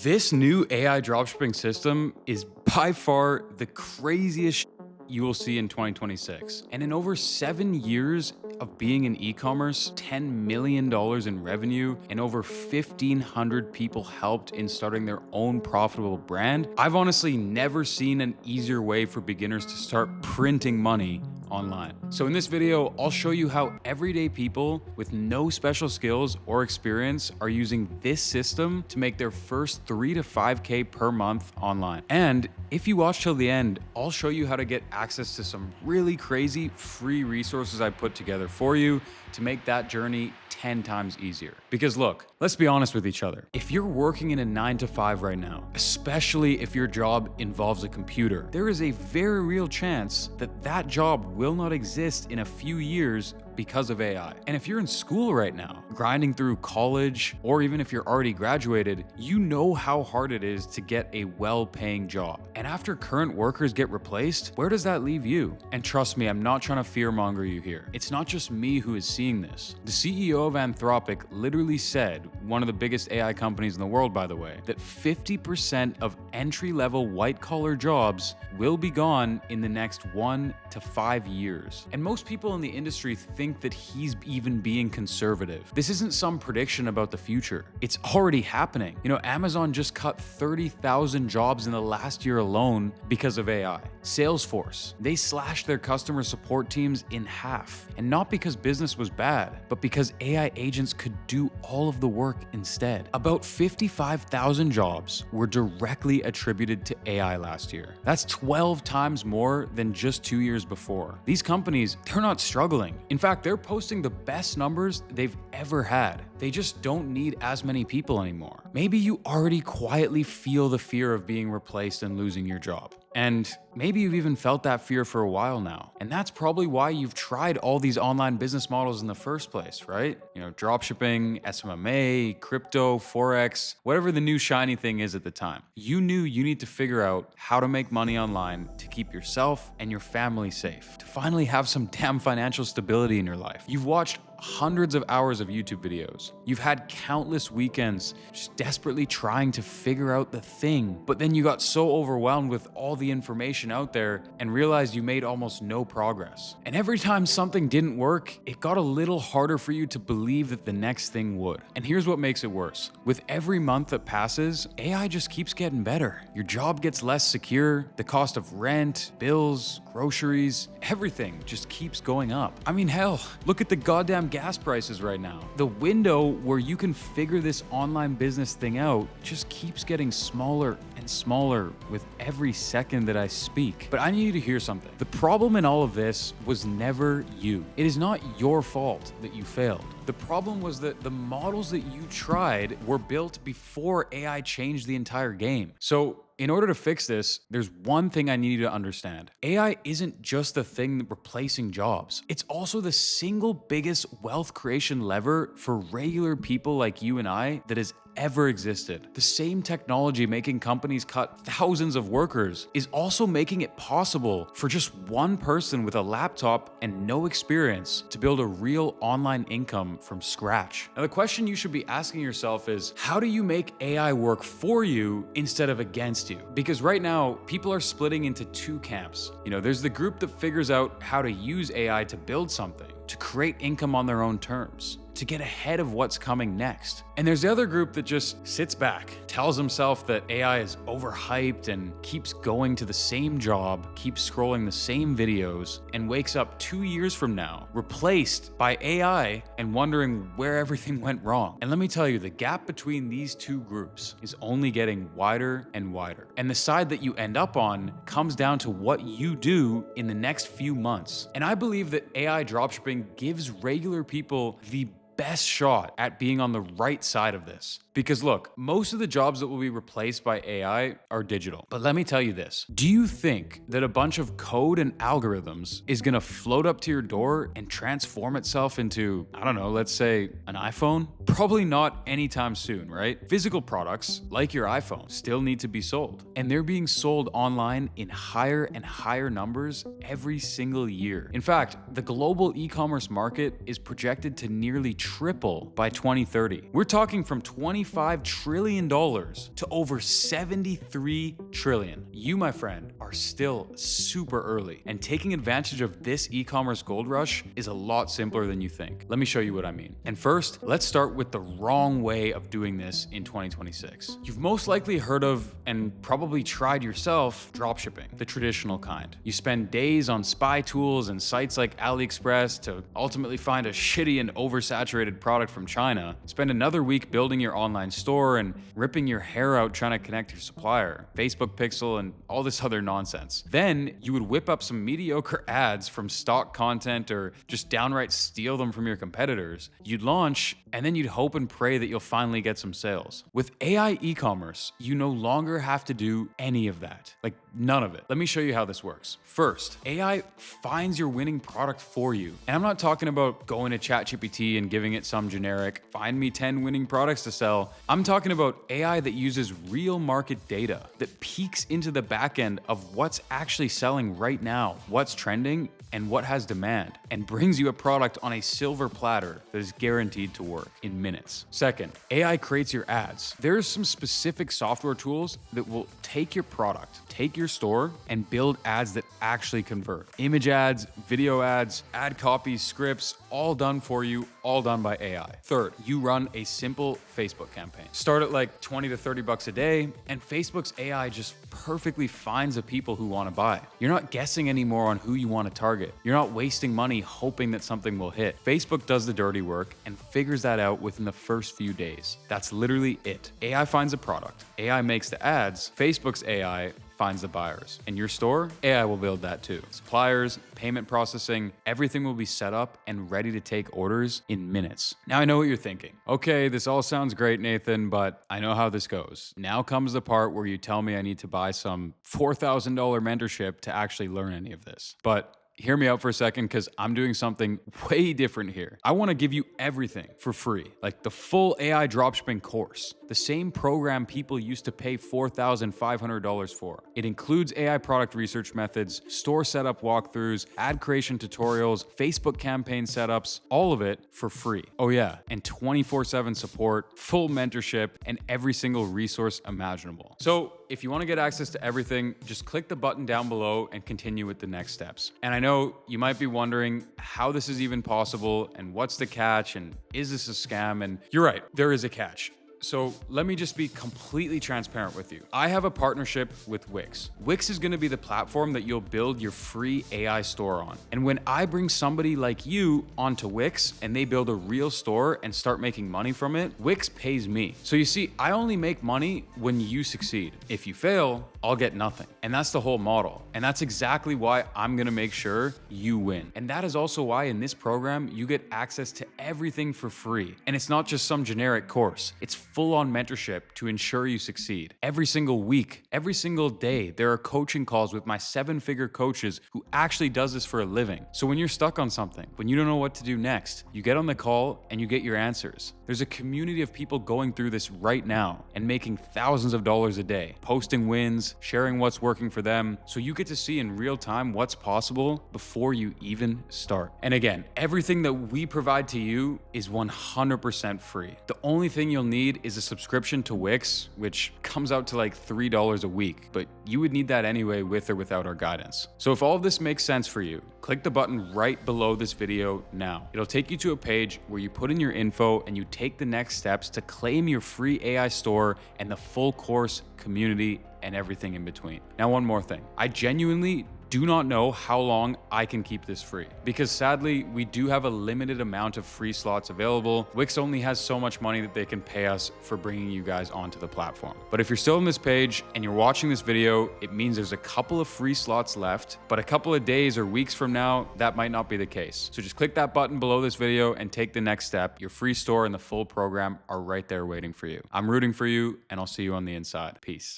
This new AI dropshipping system is by far the craziest you will see in 2026. And in over 7 years of being in e-commerce, $10 million in revenue, and over 1,500 people helped in starting their own profitable brand, I've honestly never seen an easier way for beginners to start printing money online. So in this video, I'll show you how everyday people with no special skills or experience are using this system to make their first 3 to 5K per month online. And if you watch till the end, I'll show you how to get access to some really crazy free resources I put together for you to make that journey 10 times easier. Because look, let's be honest with each other. If you're working in a 9 to 5 right now, especially if your job involves a computer, there is a very real chance that that job will not exist in a few years because of AI. And if you're in school right now, grinding through college, or even if you're already graduated, you know how hard it is to get a well-paying job. And after current workers get replaced, where does that leave you? And trust me, I'm not trying to fearmonger you here. It's not just me who is seeing this. The CEO of Anthropic literally said, one of the biggest AI companies in the world, by the way, that 50% of entry-level white-collar jobs will be gone in the next 1 to 5 years. And most people in the industry think that he's even being conservative. This isn't some prediction about the future. It's already happening. You know, Amazon just cut 30,000 jobs in the last year alone because of AI. Salesforce, they slashed their customer support teams in half. And not because business was bad, but because AI agents could do all of the work instead. About 55,000 jobs were directly attributed to AI last year. That's 12 times more than just 2 years before. These companies, they're not struggling. In fact, they're posting the best numbers they've ever had. They just don't need as many people anymore. Maybe you already quietly feel the fear of being replaced and losing your job. And maybe you've even felt that fear for a while now. And that's probably why you've tried all these online business models in the first place, right? You know, dropshipping, SMMA, crypto, Forex, whatever the new shiny thing is at the time. You knew you need to figure out how to make money online to keep yourself and your family safe, to finally have some damn financial stability in your life. You've watched hundreds of hours of YouTube videos. You've had countless weekends just desperately trying to figure out the thing, but then you got so overwhelmed with all the information out there and realized you made almost no progress. And every time something didn't work, it got a little harder for you to believe that the next thing would. And here's what makes it worse. With every month that passes, AI just keeps getting better. Your job gets less secure, the cost of rent, bills, groceries, everything just keeps going up. I mean, hell, look at the goddamn gas prices right now. The window where you can figure this online business thing out just keeps getting smaller and smaller with every second that I speak. But I need you to hear something. The problem in all of this was never you. It is not your fault that you failed. The problem was that the models that you tried were built before AI changed the entire game. So in order to fix this, there's one thing I need you to understand. AI isn't just the thing replacing jobs. It's also the single biggest wealth creation lever for regular people like you and I that has ever existed. The same technology making companies cut thousands of workers is also making it possible for just one person with a laptop and no experience to build a real online income from scratch. Now, the question you should be asking yourself is, how do you make AI work for you instead of against you? Because right now, people are splitting into two camps. You know, there's the group that figures out how to use AI to build something, to create income on their own terms, to get ahead of what's coming next. And there's the other group that just sits back, tells himself that AI is overhyped and keeps going to the same job, keeps scrolling the same videos, and wakes up 2 years from now, replaced by AI and wondering where everything went wrong. And let me tell you, the gap between these two groups is only getting wider and wider. And the side that you end up on comes down to what you do in the next few months. And I believe that AI dropshipping gives regular people the best shot at being on the right side of this. Because look, most of the jobs that will be replaced by AI are digital. But let me tell you this. Do you think that a bunch of code and algorithms is gonna float up to your door and transform itself into, I don't know, let's say an iPhone? Probably not anytime soon, right? Physical products, like your iPhone, still need to be sold. And they're being sold online in higher and higher numbers every single year. In fact, the global e-commerce market is projected to nearly triple by 2030. We're talking from $25 trillion to over 73 trillion. You, my friend, are still super early, and taking advantage of this e-commerce gold rush is a lot simpler than you think. Let me show you what I mean. And first, let's start with the wrong way of doing this in 2026. You've most likely heard of and probably tried yourself dropshipping, the traditional kind. You spend days on spy tools and sites like AliExpress to ultimately find a shitty and oversaturated product from China, spend another week building your online store and ripping your hair out trying to connect your supplier, Facebook Pixel, and all this other nonsense. Then you would whip up some mediocre ads from stock content or just downright steal them from your competitors. You'd launch, and then you'd hope and pray that you'll finally get some sales. With AI e-commerce, you no longer have to do any of that. Like, none of it. Let me show you how this works. First, AI finds your winning product for you. And I'm not talking about going to ChatGPT and giving it some generic, find me 10 winning products to sell. I'm talking about AI that uses real market data, that peeks into the back end of what's actually selling right now, what's trending, and what has demand, and brings you a product on a silver platter that is guaranteed to work in minutes. Second, AI creates your ads. There's some specific software tools that will take your product, take your store, and build ads that actually convert. Image ads, video ads, ad copies, scripts, all done for you, all done by AI. Third, you run a simple Facebook campaign. Start at like 20 to 30 bucks a day, and Facebook's AI just perfectly finds the people who want to buy. You're not guessing anymore on who you want to target. You're not wasting money hoping that something will hit. Facebook does the dirty work and figures that out within the first few days. That's literally it. AI finds a product. AI makes the ads. Facebook's AI finds the buyers. And your store, AI will build that too. Suppliers, payment processing, everything will be set up and ready to take orders in minutes. Now I know what you're thinking. Okay, this all sounds great, Nathan, but I know how this goes. Now comes the part where you tell me I need to buy some $4,000 mentorship to actually learn any of this. But hear me out for a second, because I'm doing something way different here. I want to give you everything for free, like the full AI dropshipping course, the same program people used to pay $4,500 for. It includes AI product research methods, store setup walkthroughs, ad creation tutorials, Facebook campaign setups, all of it for free. Oh yeah, and 24/7 support, full mentorship, and every single resource imaginable. So if you want to get access to everything, just click the button down below and continue with the next steps. And I know you might be wondering how this is even possible and what's the catch and is this a scam? And you're right, there is a catch. So let me just be completely transparent with you. I have a partnership with Wix. Wix is going to be the platform that you'll build your free AI store on. And when I bring somebody like you onto Wix and they build a real store and start making money from it, Wix pays me. So you see, I only make money when you succeed. If you fail, I'll get nothing. And that's the whole model. And that's exactly why I'm going to make sure you win. And that is also why in this program, you get access to everything for free. And it's not just some generic course. It's full-on mentorship to ensure you succeed. Every single week, every single day, there are coaching calls with my 7-figure coaches who actually does this for a living. So when you're stuck on something, when you don't know what to do next, you get on the call and you get your answers. There's a community of people going through this right now and making thousands of dollars a day, posting wins, sharing what's working for them, so you get to see in real time what's possible before you even start. And again, everything that we provide to you is 100% free. The only thing you'll need is a subscription to Wix, which comes out to like $3 a week, but you would need that anyway with or without our guidance. So if all of this makes sense for you, click the button right below this video now. It'll take you to a page where you put in your info and you take the next steps to claim your free AI store and the full course, community, and everything in between. Now, one more thing. I genuinely do not know how long I can keep this free, because sadly, we do have a limited amount of free slots available. Wix only has so much money that they can pay us for bringing you guys onto the platform. But if you're still on this page and you're watching this video, it means there's a couple of free slots left, but a couple of days or weeks from now, that might not be the case. So just click that button below this video and take the next step. Your free store and the full program are right there waiting for you. I'm rooting for you, and I'll see you on the inside. Peace.